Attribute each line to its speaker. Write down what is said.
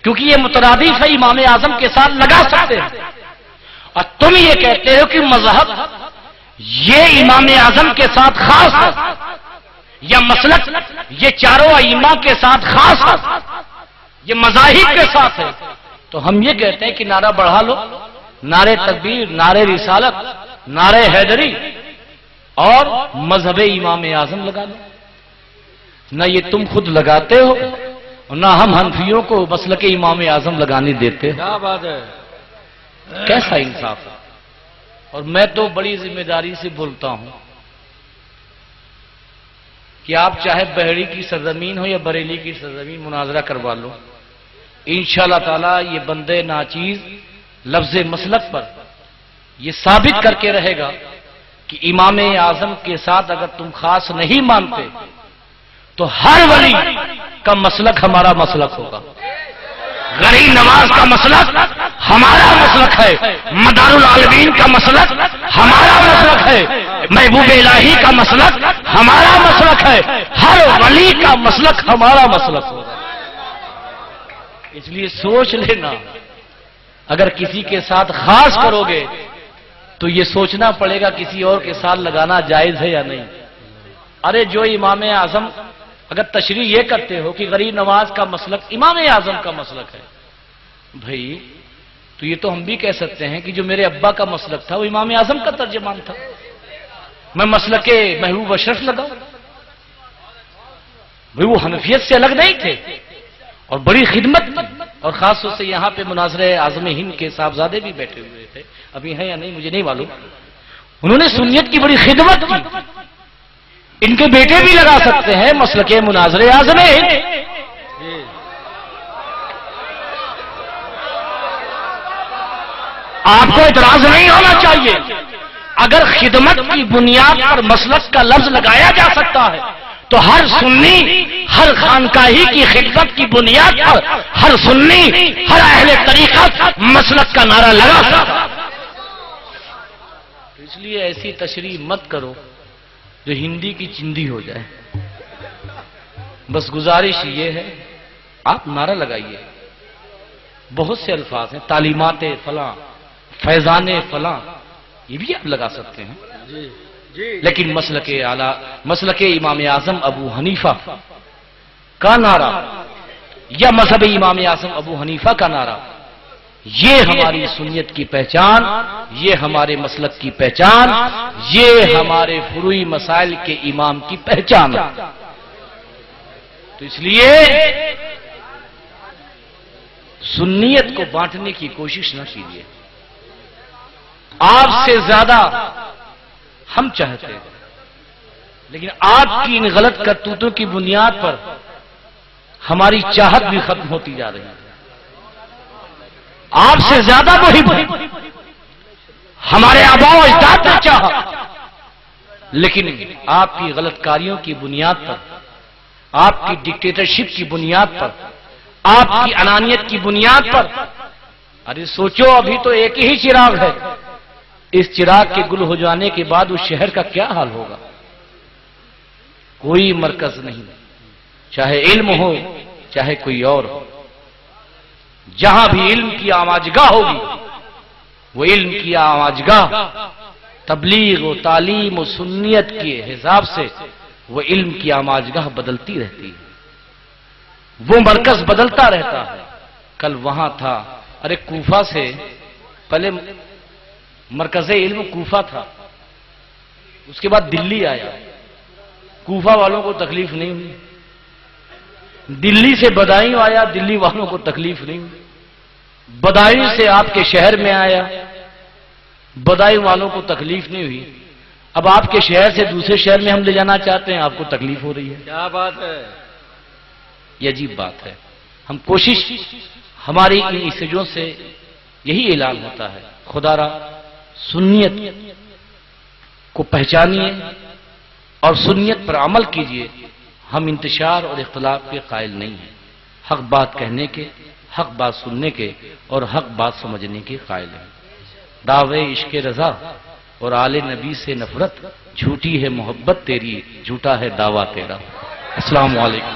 Speaker 1: کیونکہ یہ مترادف ہے امام اعظم کے ساتھ لگا سکتے ہیں، اور تم یہ کہتے ہو کہ مذہب یہ امام اعظم کے ساتھ خاص ہے یا مسلک یہ چاروں ائمہ کے ساتھ خاص ہے، یہ مذاہب کے ساتھ ہے، تو ہم یہ کہتے ہیں کہ نعرہ بڑھا لو، نعرے تکبیر، نعرے رسالت، نعرے حیدری، اور مذہب امام اعظم لگا لو۔ نہ یہ تم خود لگاتے ہو اور نہ ہم حنفیوں کو مسلک امام اعظم لگانے دیتے۔
Speaker 2: کیا بات ہے،
Speaker 1: کیسا انصاف ہے؟ اور میں تو بڑی ذمہ داری سے بولتا ہوں کہ آپ چاہے بحری کی سرزمین ہو یا بریلی کی سرزمین مناظرہ کروا لو، انشاءاللہ تعالی یہ بندے ناچیز لفظ مسلک پر یہ ثابت کر کے رہے گا کہ امام اعظم کے ساتھ اگر تم خاص نہیں مانتے تو ہر ولی کا مسلک ہمارا مسلک ہوگا، غریب نواز کا مسلک ہمارا مسلک ہے، مدار العالمین کا مسلک ہمارا مسلک ہے، محبوب الہی کا مسلک ہمارا مسلک ہے، ہر ولی کا مسلک ہمارا مسلک ہوگا۔ اس لیے سوچ لینا، اگر کسی کے ساتھ خاص کرو گے تو یہ سوچنا پڑے گا کسی اور کے ساتھ لگانا جائز ہے یا نہیں۔ ارے جو امام اعظم اگر تشریح یہ کرتے ہو کہ غریب نواز کا مسلک امام اعظم کا مسلک ہے، بھائی تو یہ تو ہم بھی کہہ سکتے ہیں کہ جو میرے ابا کا مسلک تھا وہ امام اعظم کا ترجمان تھا، میں مسلک محبوب اشرف لگاؤں؟ بھائی وہ حنفیت سے الگ نہیں تھے اور بڑی خدمت کی، اور خاص طور سے یہاں پہ مناظرہ اعظم ہند کے صاحبزادے بھی بیٹھے ہوئے تھے، ابھی ہیں یا نہیں مجھے نہیں معلوم، انہوں نے سنیت کی بڑی خدمت کی، ان کے بیٹے بھی لگا سکتے ہیں مسلک مناظرہ اعظم ہند۔ آپ کو اعتراض نہیں ہونا چاہیے، اگر خدمت کی بنیاد پر مسلک کا لفظ لگایا جا سکتا ہے تو ہر سنی ہر خانقاہی کی خدمت کی بنیاد پر ہر سنی ہر اہل طریقت مسلک کا نعرہ لگا سکتا ہے۔ اس لیے ایسی تشریح مت کرو جو ہندی کی چندی ہو جائے۔ بس گزارش یہ ہے آپ نعرہ لگائیے، بہت سے الفاظ ہیں، تعلیمات فلاں، فیضان فلاں، یہ بھی آپ لگا سکتے ہیں، لیکن مسلک اعلیٰ مسلک امام اعظم ابو حنیفہ کا نعرہ یا مذہب امام اعظم ابو حنیفہ کا نعرہ، یہ ہماری سنیت کی پہچان، یہ ہمارے مسلک کی پہچان، یہ ہمارے فروعی مسائل کے امام کی پہچان ہے۔ تو اس لیے سنیت کو بانٹنے کی کوشش نہ کیجیے، آپ سے زیادہ ہم چاہتے ہیں، لیکن آپ کی ان غلط کرتوتوں کی بنیاد پر ہماری چاہت بھی ختم ہوتی جا رہی ہے۔ آپ سے زیادہ محب ہیں، ہمارے آباء و اجداد نے چاہا، لیکن آپ کی غلط کاریوں کی بنیاد پر، آپ کی ڈکٹیٹرشپ کی بنیاد پر، آپ کی انانیت کی بنیاد پر، ارے سوچو ابھی تو ایک ہی چراغ ہے، اس چراغ کے گل ہو جانے کے بعد اس شہر کا کیا حال ہوگا؟ کوئی مرکز نہیں، چاہے علم ہو چاہے کوئی اور ہو، جہاں بھی علم کی آماجگاہ ہوگی وہ علم کی آماجگاہ تبلیغ و تعلیم و سنیت کے حساب سے وہ علم کی آماجگاہ بدلتی رہتی ہے، وہ مرکز بدلتا رہتا ہے۔ کل وہاں تھا، ارے کوفہ سے پہلے مرکز علم کوفہ تھا، اس کے بعد دلی آیا، کوفہ والوں کو تکلیف نہیں ہوئی، دلی سے بدایوں آیا، دلی والوں کو تکلیف نہیں ہوئی، بدایوں سے آپ کے شہر میں آیا، بدایوں والوں کو تکلیف نہیں ہوئی، اب آپ کے شہر سے دوسرے شہر میں ہم لے جانا چاہتے ہیں، آپ کو تکلیف ہو رہی ہے۔
Speaker 2: کیا بات ہے،
Speaker 1: یہ عجیب بات ہے۔ ہم کوشش، ہماری ان مسیجوں سے یہی اعلان ہوتا ہے، خدا را سنیت کو پہچانیے اور سنیت پر عمل کیجیے۔ ہم انتشار اور اختلاف کے قائل نہیں ہیں، حق بات کہنے کے، حق بات سننے کے اور حق بات سمجھنے کے قائل ہیں۔ دعوے عشق رضا اور آل نبی سے نفرت، جھوٹی ہے محبت تیری، جھوٹا ہے دعویٰ تیرا۔ السلام علیکم۔